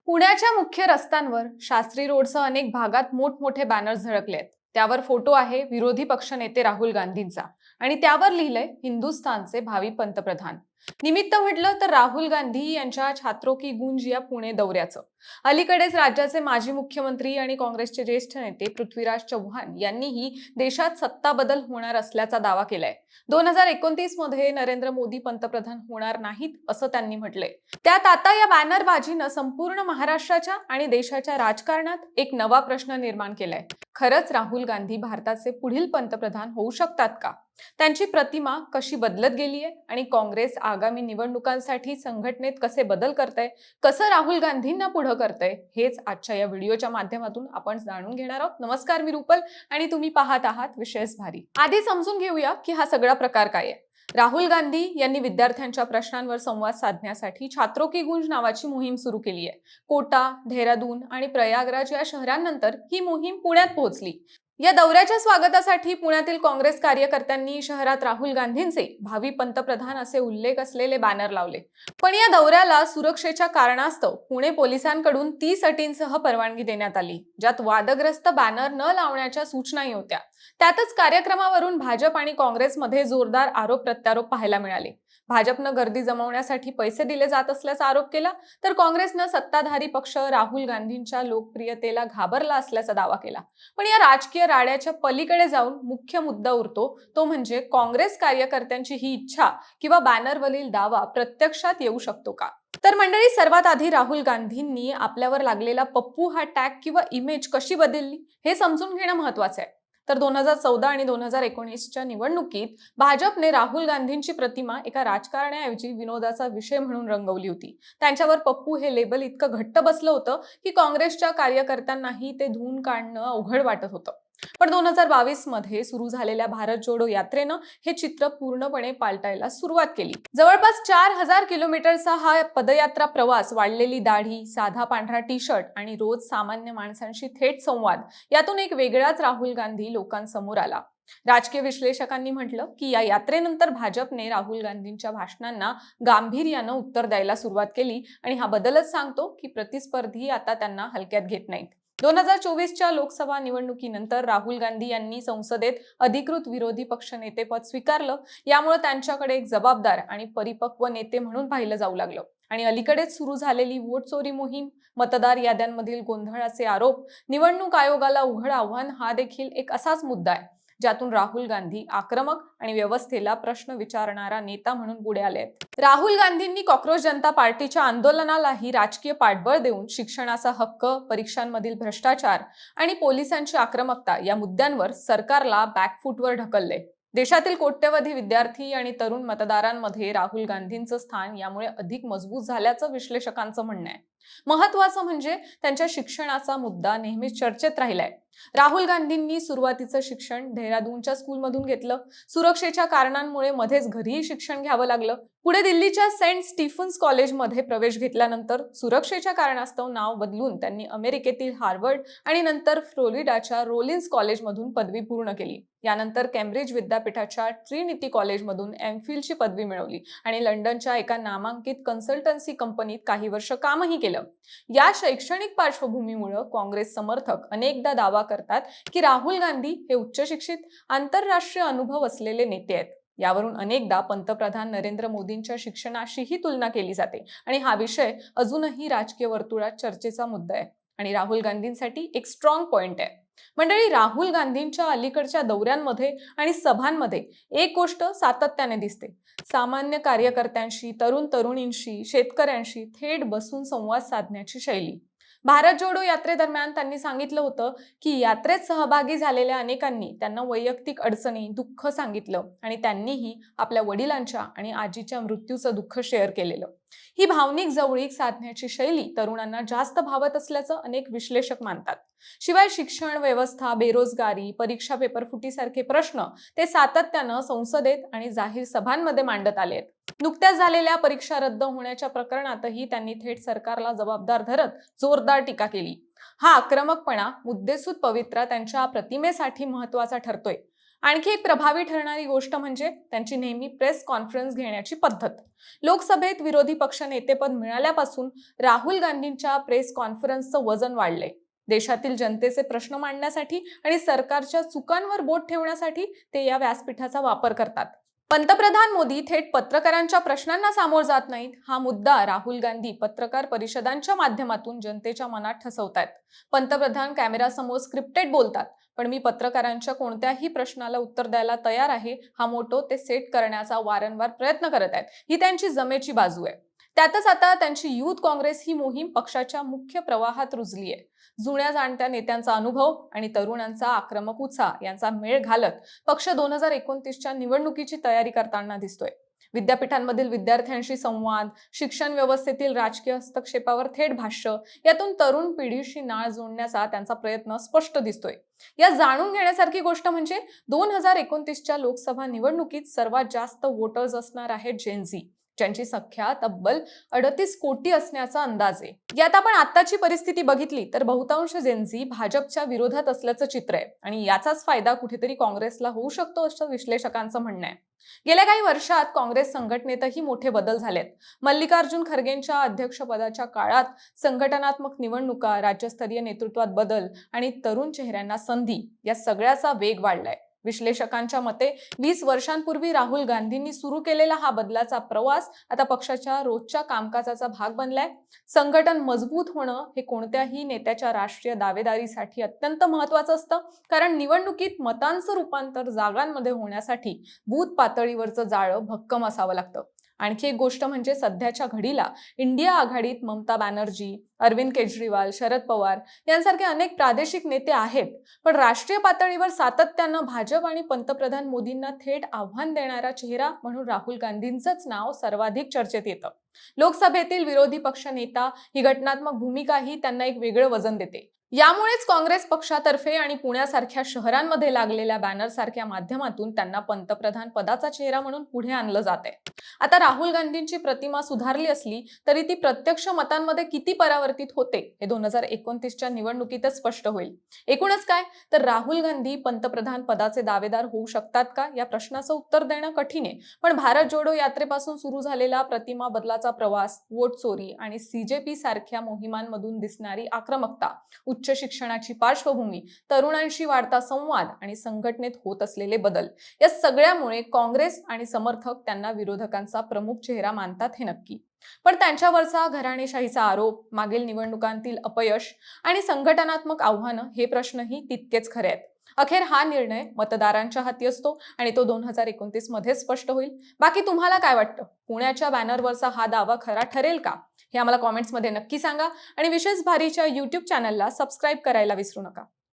पुण्याच्या मुख्य रस्त्यांवर शास्त्री रोडसह अनेक भागात मोठमोठे बॅनर्स झळकले आहेत. त्यावर फोटो आहे विरोधी पक्षनेते राहुल गांधींचा आणि त्यावर लिहिलंय हिंदुस्थानचे भावी पंतप्रधान. निमित्त म्हटलं तर राहुल गांधी यांच्या छात्रो की गूंज या पुणे दौऱ्याचं. अलीकडेच राज्याचे माजी मुख्यमंत्री आणि काँग्रेसचे ज्येष्ठ नेते पृथ्वीराज चव्हाण यांनीही देशात सत्ता बदल होणार असल्याचा दावा केलाय. 2029 मध्ये नरेंद्र मोदी पंतप्रधान होणार नाहीत असं त्यांनी म्हटलंय. त्यात आता या बॅनरबाजीनं संपूर्ण महाराष्ट्राच्या आणि देशाच्या राजकारणात एक नवा प्रश्न निर्माण केलाय. खरंच राहुल गांधी भारताचे पुढील पंतप्रधान होऊ शकतात का? त्यांची प्रतिमा कशी बदलत गेली आहे आणि काँग्रेस आगामी निवडणुकांसाठी संघटनेत कसे बदल करतंय, कसं राहुल गांधींना पुढे करतंय, हेच आजच्या या व्हिडिओच्या माध्यमातून आपण जाणून घेणार आहोत. नमस्कार, मी रुपल आणि तुम्ही पाहत आहात विशेष भारी. आधी समजून घेऊया की हा सगळा प्रकार काय आहे. राहुल गांधी यांनी विद्यार्थ्यांच्या प्रश्नांवर संवाद साधण्यासाठी छात्रो की गूंज नावाची मोहीम सुरू केली आहे. कोटा, देहरादून आणि प्रयागराज या शहरांनंतर ही मोहीम पुण्यात पोहोचली. या दौऱ्याच्या स्वागतासाठी पुण्यातील काँग्रेस कार्यकर्त्यांनी शहरात राहुल गांधींचे भावी पंतप्रधान असे उल्लेख असलेले बॅनर लावले. पण या दौऱ्याला सुरक्षेच्या कारणास्तव पुणे पोलिसांकडून 30 अटींसह परवानगी देण्यात आली, ज्यात वादग्रस्त बॅनर न लावण्याच्या सूचनाही होत्या. त्यातच कार्यक्रमावरून भाजप आणि काँग्रेसमध्ये जोरदार आरोप प्रत्यारोप पाहायला मिळाले. भाजपनं गर्दी जमवण्यासाठी पैसे दिले जात असल्याचा आरोप केला, तर काँग्रेसनं सत्ताधारी पक्ष राहुल गांधींच्या लोकप्रियतेला घाबरला असल्याचा दावा केला. पण या राजकीय राड्याच्या पलीकडे जाऊन मुख्य मुद्दा उरतो, तो म्हणजे काँग्रेस कार्यकर्त्यांची ही इच्छा किंवा बॅनरवरील दावा प्रत्यक्षात येऊ शकतो का? तर मंडळी, सर्वात आधी राहुल गांधींनी आपल्यावर लागलेला पप्पू हा टॅग किंवा इमेज कशी बदलली हे समजून घेणं महत्वाचं आहे. तर 2014 आणि 2019च्या निवडणुकीत भाजपने राहुल गांधींची प्रतिमा एका राजकारण्याऐवजी विनोदाचा विषय म्हणून रंगवली होती. त्यांच्यावर पप्पू हे लेबल इतकं घट्ट बसलं होतं की काँग्रेसच्या कार्यकर्त्यांनाही ते धुवून काढणं अवघड वाटत होतं. पण 2022 मध्ये सुरू झालेल्या भारत जोडो यात्रेनं हे चित्र पूर्णपणे पालटायला सुरुवात केली. जवळपास 4000 किलोमीटरचा हा पदयात्रा प्रवास, वाढलेली दाढी, साधा पांढरा टी शर्ट आणि रोज सामान्य माणसांशी थेट संवाद, यातून एक वेगळाच राहुल गांधी लोकांसमोर आला. राजकीय विश्लेषकांनी म्हटलं की या यात्रेनंतर भाजपने राहुल गांधींच्या भाषणांना गांभीर्यानं उत्तर द्यायला सुरुवात केली आणि हा बदलच सांगतो की प्रतिस्पर्धी आता त्यांना हलक्यात घेत नाहीत. 2024च्या लोकसभा निवडणुकीनंतर राहुल गांधी यांनी संसदेत अधिकृत विरोधी पक्षनेतेपद स्वीकारलं. यामुळे त्यांच्याकडे एक जबाबदार आणि परिपक्व नेते म्हणून पाहिलं जाऊ लागलं. आणि अलीकडेच सुरू झालेली वोट चोरी मोहीम, मतदार याद्यांमधील गोंधळाचे आरोप, निवडणूक आयोगाला उघड आव्हान, हा देखील एक असाच मुद्दा आहे ज्यातून राहुल गांधी आक्रमक आणि व्यवस्थेला प्रश्न विचारणारा नेता म्हणून पुढे आले आहेत. राहुल गांधींनी कॉक्रोच जनता पार्टीच्या आंदोलनालाही राजकीय पाठबळ देऊन शिक्षणाचा हक्क, परीक्षांमधील भ्रष्टाचार आणि पोलिसांची आक्रमकता या मुद्द्यांवर सरकारला बॅकफूटवर ढकलले. देशातील कोट्यवधी विद्यार्थी आणि तरुण मतदारांमध्ये राहुल गांधींचं स्थान यामुळे अधिक मजबूत झाल्याचं विश्लेषकांचं म्हणणं आहे. महत्वाचं म्हणजे त्यांच्या शिक्षणाचा मुद्दा नेहमीच चर्चेत राहिलाय. राहुल गांधींनी सुरुवातीचं शिक्षण देहरादूनच्या स्कूलमधून घेतलं. सुरक्षेच्या कारणांमुळे मध्येच घरीही शिक्षण घ्यावं लागलं. पुढे दिल्लीच्या सेंट स्टीफन्स कॉलेजमध्ये प्रवेश घेतल्यानंतर सुरक्षेच्या कारणास्तव नाव बदलून त्यांनी अमेरिकेतील हार्वर्ड आणि नंतर फ्लोरिडाच्या रोलिन्स कॉलेजमधून पदवी पूर्ण केली. यानंतर केम्ब्रिज विद्यापीठाच्या ट्रिनिटी कॉलेजमधून एमफिलची पदवी मिळवली आणि लंडनच्या एका नामांकित कन्सल्टन्सी कंपनीत काही वर्ष कामही केलं. या शैक्षणिक पार्श्वभूमीमुळे काँग्रेस समर्थक अनेकदा दावा करतात की राहुल गांधी हे उच्च शिक्षित, आंतरराष्ट्रीय अनुभव असलेले नेते आहेत. यावरून अनेकदा पंतप्रधान नरेंद्र मोदींच्या शिक्षणाशीही तुलना केली जाते आणि हा विषय अजूनही राजकीय वर्तुळात चर्चेचा मुद्दा आहे आणि राहुल गांधींसाठी एक स्ट्रॉंग पॉइंट आहे. मंडळी, राहुल गांधींच्या अलीकडच्या दौऱ्यांमध्ये आणि सभांमध्ये एक गोष्ट सातत्याने दिसते: सामान्य कार्यकर्त्यांशी, तरुण तरुणींशी, शेतकऱ्यांशी थेट बसून संवाद साधण्याची शैली. भारत जोडो यात्रेदरम्यान त्यांनी सांगितलं होतं की यात्रेत सहभागी झालेल्या अनेकांनी त्यांना वैयक्तिक अडचणी, दुःख सांगितलं आणि त्यांनीही आपल्या वडिलांच्या आणि आजीच्या मृत्यूचं दुःख शेअर केलेलं. ही भावनिक जवळीक साधण्याची शैली तरुणांना जास्त भावत असल्याचं अनेक विश्लेषक मानतात. शिवाय शिक्षण व्यवस्था, बेरोजगारी, परीक्षा पेपरफुटीसारखे प्रश्न ते सातत्यानं संसदेत आणि जाहीर सभांमध्ये मांडत आलेत. नुकत्याच झालेल्या परीक्षा रद्द होण्याच्या प्रकरणातही त्यांनी थेट सरकारला जबाबदार धरत जोरदार टीका केली. हा आक्रमकपणा, मुद्देसूद पवित्रा त्यांच्या प्रतिमेसाठी महत्वाचा ठरतोय. आणखी एक प्रभावी ठरणारी गोष्ट म्हणजे त्यांची नेहमी प्रेस कॉन्फरन्स घेण्याची पद्धत. लोकसभेत विरोधी पक्ष नेतेपद मिळाल्यापासून राहुल गांधींच्या प्रेस कॉन्फरन्सचं वजन वाढलंय. देशातील जनतेचे प्रश्न मांडण्यासाठी आणि सरकारच्या चुकांवर बोट ठेवण्यासाठी ते या व्यासपीठाचा वापर करतात. पंतप्रधान मोदी थेट पत्रकारांच्या प्रश्नांना सामोर जात नाहीत. हा मुद्दा राहुल गांधी पत्रकार परिषदांच्या माध्यमातून जनतेच्या मनात ठसवतायत. पंतप्रधान कॅमेरासमोर स्क्रिप्टेड बोलतात, पण मी पत्रकारांच्या कोणत्याही प्रश्नाला उत्तर द्यायला तयार आहे हा मोटो ते सेट करण्याचा वारंवार प्रयत्न करत आहेत. ही त्यांची जमेची बाजू आहे. त्यातच आता त्यांची युथ काँग्रेस ही मोहीम पक्षाच्या मुख्य प्रवाहात रुजली आहे. जुन्या जाणत्या नेत्यांचा अनुभव आणि तरुणांचा आक्रमक उत्साह यांचा मेळ घालत पक्ष 2029च्या निवडणुकीची तयारी करताना दिसतोय. विद्यापीठांमधील विद्यार्थ्यांशी संवाद, शिक्षण व्यवस्थेतील राजकीय हस्तक्षेपावर थेट भाष्य, यातून तरुण पिढीशी नाळ जोडण्याचा त्यांचा प्रयत्न स्पष्ट दिसतोय. या जाणून घेण्यासारखी गोष्ट म्हणजे 2029च्या लोकसभा निवडणुकीत सर्वात जास्त वोटर्स असणार आहेत जेनझी, ज्यांची संख्या तब्बल 38 कोटी असण्याचा अंदाज आहे. यात आपण आत्ताची परिस्थिती बघितली तर बहुतांश जेनझी भाजपच्या विरोधात असल्याचं चित्र आहे आणि याचाच फायदा कुठेतरी काँग्रेसला होऊ शकतो असं विश्लेषकांचं म्हणणं आहे. गेल्या काही वर्षात काँग्रेस संघटनेतही मोठे बदल झालेत. मल्लिकार्जुन खरगेंच्या अध्यक्षपदाच्या काळात संघटनात्मक निवडणुका, राज्यस्तरीय नेतृत्वात बदल आणि तरुण चेहऱ्यांना संधी या सगळ्याचा वेग वाढलाय. विश्लेषकांच्या मते 20 वर्षांपूर्वी राहुल गांधींनी सुरू केलेला हा बदलाचा प्रवास आता पक्षाच्या रोजच्या कामकाजाचा भाग बनलाय. संघटन मजबूत होणं हे कोणत्याही नेत्याच्या राष्ट्रीय दावेदारीसाठी अत्यंत महत्त्वाचं असतं, कारण निवडणुकीत मतांचं रूपांतर जागांमध्ये होण्यासाठी बूथ पातळीवरचं जाळं भक्कम असावं लागतं. आणखी एक गोष्ट म्हणजे सध्याच्या घडीला इंडिया आघाडीत ममता बॅनर्जी, अरविंद केजरीवाल, शरद पवार यांसारखे अनेक प्रादेशिक नेते आहेत, पण राष्ट्रीय पातळीवर सातत्यानं भाजप आणि पंतप्रधान मोदींना थेट आव्हान देणारा चेहरा म्हणून राहुल गांधींचंच नाव सर्वाधिक चर्चेत येतं. लोकसभेतील विरोधी पक्ष नेता ही घटनात्मक भूमिकाही त्यांना एक वेगळं वजन देते. यामुळेच काँग्रेस पक्षातर्फे आणि पुण्यासारख्या शहरांमध्ये लागलेल्या बॅनर सारख्या माध्यमातून त्यांना पंतप्रधान पदाचा चेहरा म्हणून पुढे आणलं जाते. आता राहुल गांधींची प्रतिमा सुधारली असली तरी ती प्रत्यक्ष मतांमध्ये किती परावर्तित होते हे 2029च्या निवडणुकीतच स्पष्ट होईल. एकूणच काय तर राहुल गांधी पंतप्रधान पदाचे दावेदार होऊ शकतात का या प्रश्नाचं उत्तर देणं कठीण आहे. पण भारत जोडो यात्रेपासून सुरू झालेला प्रतिमा बदलाचा प्रवास, वोट चोरी आणि सीजेपी सारख्या मोहिमांमधून दिसणारी आक्रमकता, उच्च शिक्षणाची पार्श्वभूमी, तरुणांशी वाढता संवाद आणि संघटनेत होत असलेले बदल या सगळ्यामुळे काँग्रेस आणि समर्थक त्यांना विरोधकांचा प्रमुख चेहरा मानतात हे नक्की. पण त्यांच्यावरचा घराणेशाहीचा आरोप, मागील निवडणुकांतील अपयश आणि संघटनात्मक आव्हानं हे प्रश्नही तितकेच खरे आहेत. अखेर हा निर्णय मतदारांच्या हाती असतो आणि तो 2029 मध्ये स्पष्ट होईल. बाकी तुम्हाला काय वाटतं? पुण्याच्या बॅनरवरचा हा दावा खरा ठरेल का? हे आम्हाला कॉमेंट्समध्ये नक्की सांगा आणि विशेष भारीच्या YouTube चॅनलला सबस्क्राईब करायला विसरू नका.